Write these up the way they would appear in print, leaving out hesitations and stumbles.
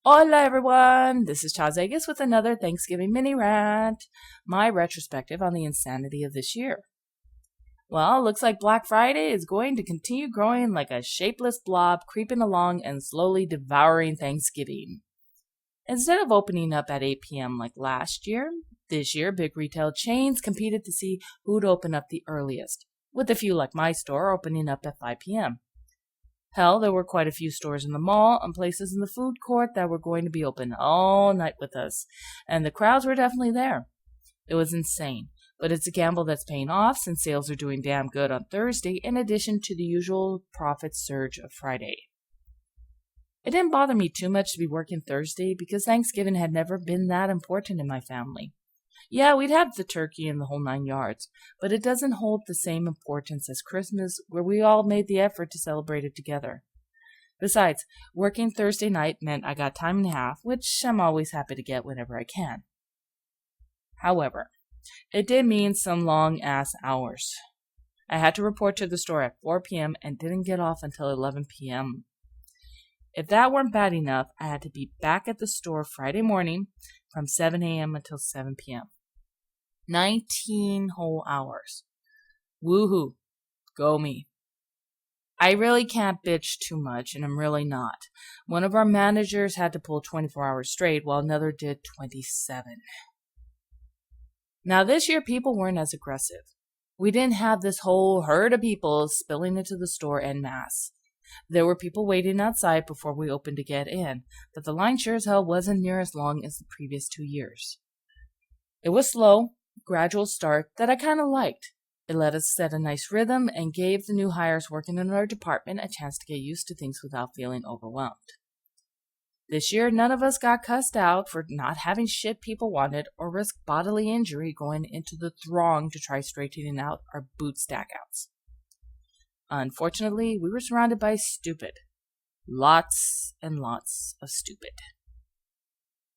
Hola everyone, this is Chaz Vegas with another Thanksgiving mini rant, my retrospective on the insanity of this year. Well, looks like Black Friday is going to continue growing like a shapeless blob creeping along and slowly devouring Thanksgiving. Instead of opening up at 8 p.m. like last year, this year big retail chains competed to see who'd open up the earliest, with a few like my store opening up at 5 p.m. Hell, there were quite a few stores in the mall and places in the food court that were going to be open all night with us, and the crowds were definitely there. It was insane, but it's a gamble that's paying off since sales are doing damn good on Thursday in addition to the usual profit surge of Friday. It didn't bother me too much to be working Thursday because Thanksgiving had never been that important in my family. Yeah, we'd have the turkey and the whole 9 yards, but it doesn't hold the same importance as Christmas, where we all made the effort to celebrate it together. Besides, working Thursday night meant I got time and a half, which I'm always happy to get whenever I can. However, it did mean some long-ass hours. I had to report to the store at 4 p.m. and didn't get off until 11 p.m. If that weren't bad enough, I had to be back at the store Friday morning from 7 a.m. until 7 p.m. 19 whole hours. Woohoo. Go me. I really can't bitch too much, and I'm really not. One of our managers had to pull 24 hours straight, while another did 27. Now, this year, people weren't as aggressive. We didn't have this whole herd of people spilling into the store en masse. There were people waiting outside before we opened to get in, but the line sure as hell wasn't near as long as the previous 2 years. It was slow, gradual start that I kind of liked. It let us set a nice rhythm and gave the new hires working in our department a chance to get used to things without feeling overwhelmed. This year, none of us got cussed out for not having shit people wanted or risked bodily injury going into the throng to try straightening out our boot stackouts. Unfortunately, we were surrounded by stupid. Lots and lots of stupid.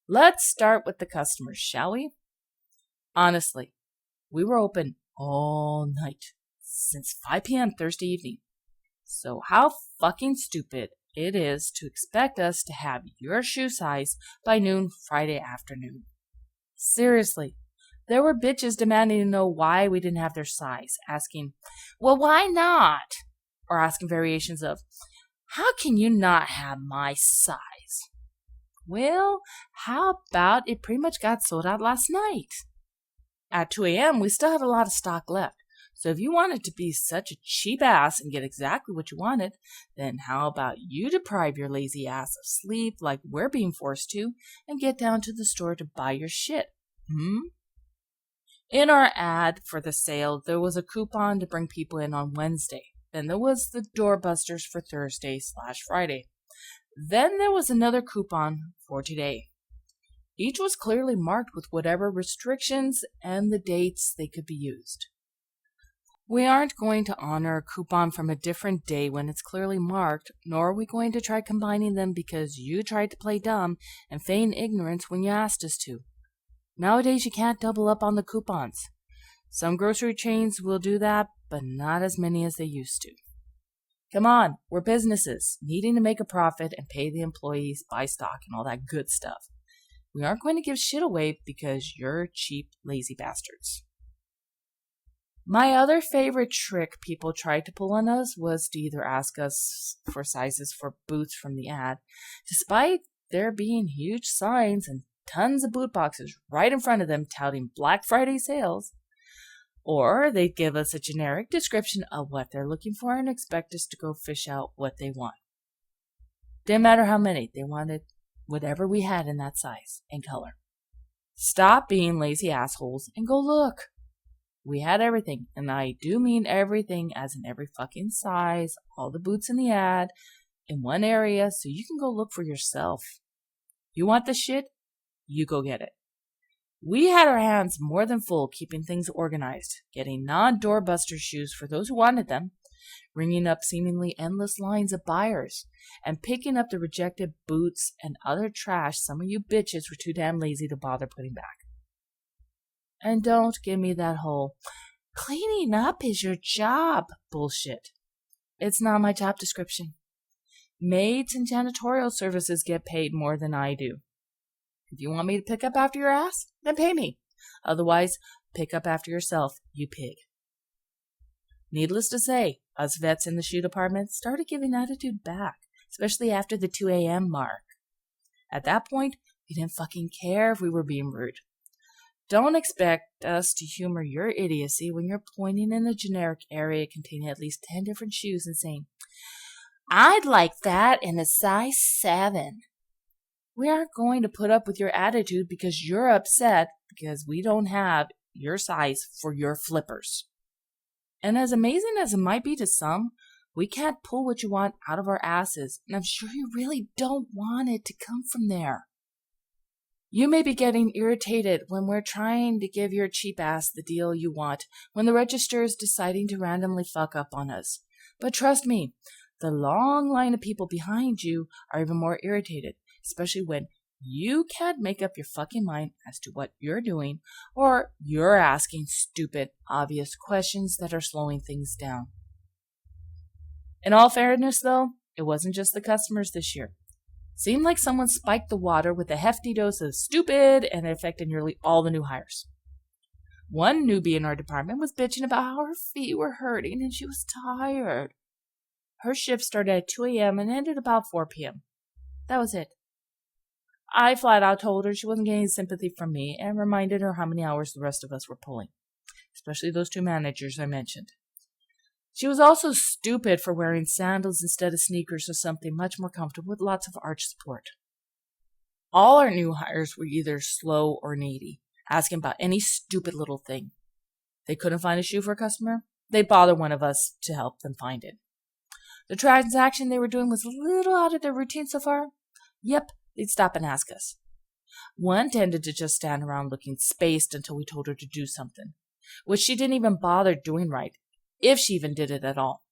Let's start with the customers, shall we? Honestly, we were open all night, since 5 p.m. Thursday evening. So how fucking stupid it is to expect us to have your shoe size by noon Friday afternoon. Seriously, there were bitches demanding to know why we didn't have their size, asking, well, why not? Or asking variations of, how can you not have my size? Well, how about it pretty much got sold out last night? At 2 a.m., we still had a lot of stock left. So if you wanted to be such a cheap ass and get exactly what you wanted, then how about you deprive your lazy ass of sleep like we're being forced to and get down to the store to buy your shit? In our ad for the sale, there was a coupon to bring people in on Wednesday. Then there was the doorbusters for Thursday/Friday. Then there was another coupon for today. Each was clearly marked with whatever restrictions and the dates they could be used. We aren't going to honor a coupon from a different day when it's clearly marked, nor are we going to try combining them because you tried to play dumb and feign ignorance when you asked us to. Nowadays, you can't double up on the coupons. Some grocery chains will do that, but not as many as they used to. Come on, we're businesses, needing to make a profit and pay the employees, buy stock, and all that good stuff. We aren't going to give shit away because you're cheap, lazy bastards. My other favorite trick people tried to pull on us was to either ask us for sizes for boots from the ad, despite there being huge signs and tons of boot boxes right in front of them touting Black Friday sales, or they'd give us a generic description of what they're looking for and expect us to go fish out what they want. Didn't matter how many, they wanted whatever we had in that size and color. Stop being lazy assholes and go look. We had everything, and I do mean everything as in every fucking size, all the boots in the ad, in one area so you can go look for yourself. You want the shit? You go get it. We had our hands more than full keeping things organized, getting non-doorbuster shoes for those who wanted them, ringing up seemingly endless lines of buyers, and picking up the rejected boots and other trash some of you bitches were too damn lazy to bother putting back. And don't give me that whole cleaning up is your job bullshit. It's not my job description. Maids and janitorial services get paid more than I do. If you want me to pick up after your ass, then pay me. Otherwise, pick up after yourself, you pig. Needless to say, us vets in the shoe department started giving attitude back, especially after the 2 a.m. mark. At that point, we didn't fucking care if we were being rude. Don't expect us to humor your idiocy when you're pointing in a generic area containing at least 10 different shoes and saying, I'd like that in a size 7. We aren't going to put up with your attitude because you're upset because we don't have your size for your flippers. And as amazing as it might be to some, we can't pull what you want out of our asses, and I'm sure you really don't want it to come from there. You may be getting irritated when we're trying to give your cheap ass the deal you want, when the register is deciding to randomly fuck up on us. But trust me, the long line of people behind you are even more irritated, especially when you can't make up your fucking mind as to what you're doing, or you're asking stupid, obvious questions that are slowing things down. In all fairness, though, it wasn't just the customers this year. Seemed like someone spiked the water with a hefty dose of stupid, and it affected nearly all the new hires. One newbie in our department was bitching about how her feet were hurting and she was tired. Her shift started at 2 a.m. and ended about 4 p.m. That was it. I flat out told her she wasn't getting sympathy from me and reminded her how many hours the rest of us were pulling, especially those 2 managers I mentioned. She was also stupid for wearing sandals instead of sneakers or something much more comfortable with lots of arch support. All our new hires were either slow or needy, asking about any stupid little thing. They couldn't find a shoe for a customer? They'd bother one of us to help them find it. The transaction they were doing was a little out of their routine so far? Yep, they'd stop and ask us. One tended to just stand around looking spaced until we told her to do something, which she didn't even bother doing right, if she even did it at all.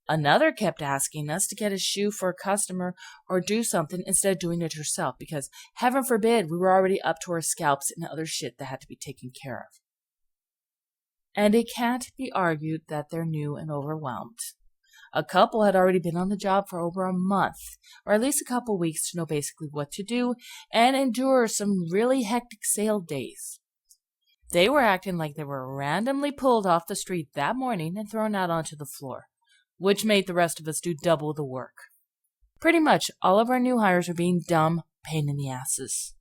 Another kept asking us to get a shoe for a customer or do something instead of doing it herself because, heaven forbid, we were already up to our scalps and other shit that had to be taken care of. And it can't be argued that they're new and overwhelmed. A couple had already been on the job for over a month, or at least a couple weeks to know basically what to do and endure some really hectic sale days. They were acting like they were randomly pulled off the street that morning and thrown out onto the floor, which made the rest of us do double the work. Pretty much all of our new hires are being dumb pain in the asses.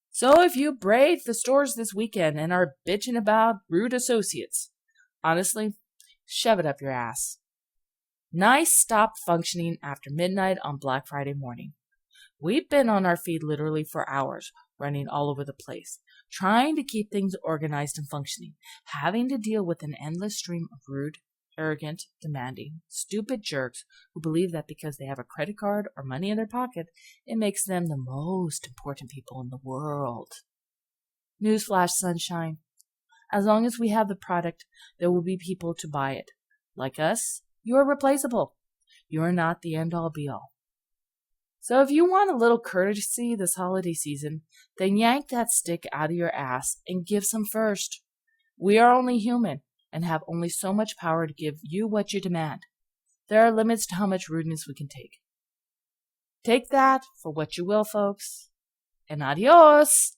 So if you brave the stores this weekend and are bitching about rude associates, honestly, shove it up your ass. Nice stopped functioning after midnight on Black Friday morning. We've been on our feet literally for hours, running all over the place, trying to keep things organized and functioning, having to deal with an endless stream of rude, arrogant, demanding, stupid jerks who believe that because they have a credit card or money in their pocket, it makes them the most important people in the world. Newsflash, sunshine. As long as we have the product, there will be people to buy it. Like us, you are replaceable. You are not the end-all be-all. So if you want a little courtesy this holiday season, then yank that stick out of your ass and give some first. We are only human and have only so much power to give you what you demand. There are limits to how much rudeness we can take. Take that for what you will, folks, and adios!